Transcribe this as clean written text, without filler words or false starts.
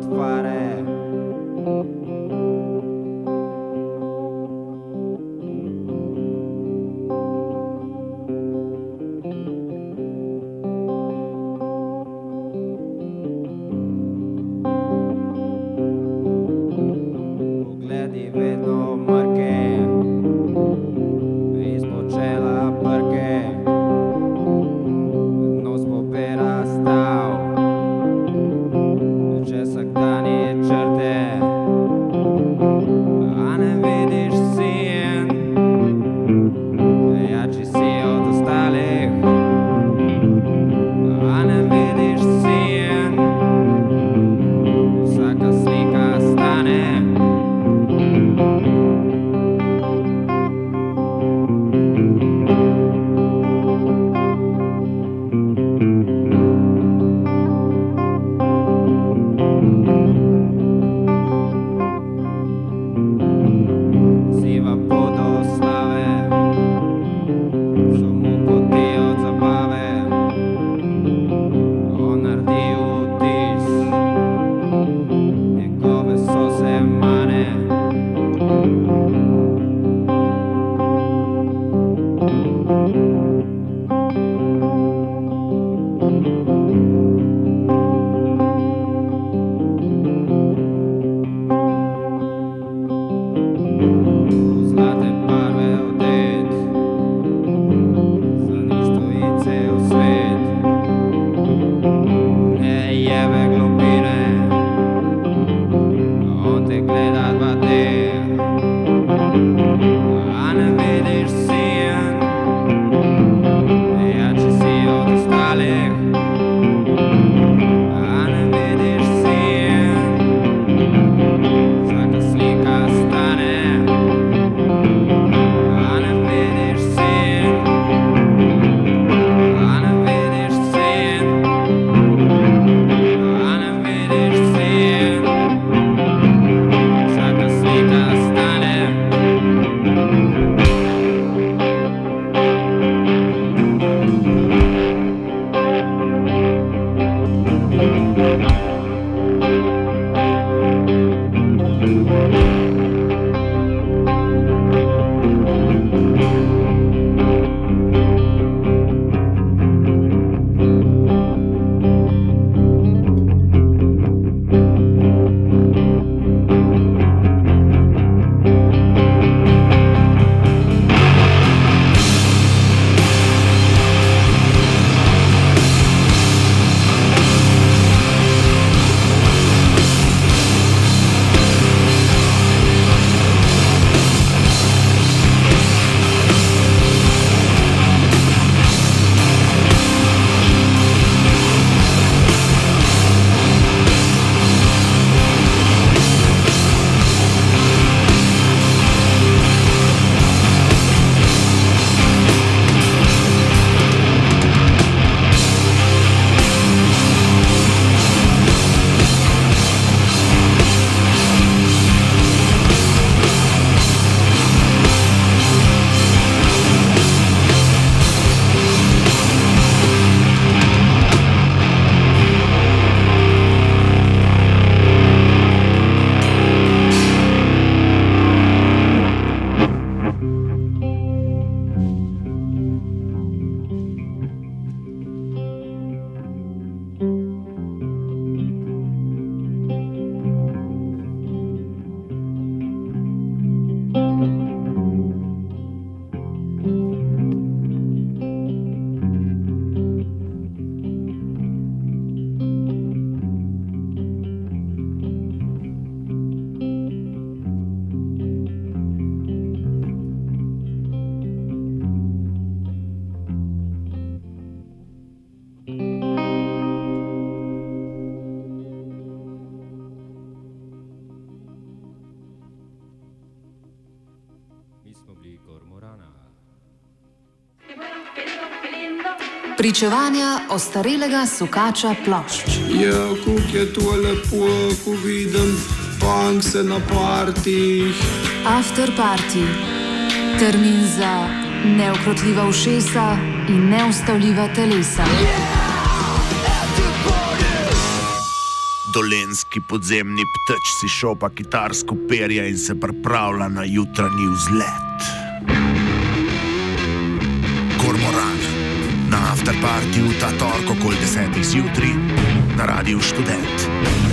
pot fare. Pogledi vedno marche, izpočela brke, nos bo prerastal, če vsak dan je črte, a ne vidiš sin, jači si od ostalih, a ne vidiš sin, vsaka slika stane. Siva pot do slave, so mu poti od zabave, on naredi vtis, njegove so se mane. Zlate barve odet, za njih stoji cel svet. Ne jebe globine, on te gleda 2D, a ne vidiš sin, jači si od ostalih, a ne vidiš sin, vsaka slika stane. A ne vidiš sin, a ne vidiš sin, a ne vidiš sin, vsaka slika stane. Mi smo bili Kormorana. Pričevanja ostarelega sukača plošč. Ja, kako je to lepo, ko vidim punkse na partih. After party. Termin za neukrotljiva ušesa in neustavljiva telesa. Dolenski podzemni pteč si šopa kitarsko perje in se pripravlja na jutranji vzlet. Kormoran na afterpartiju ta torek okoli 10:00 zjutraj na Radiu Študent.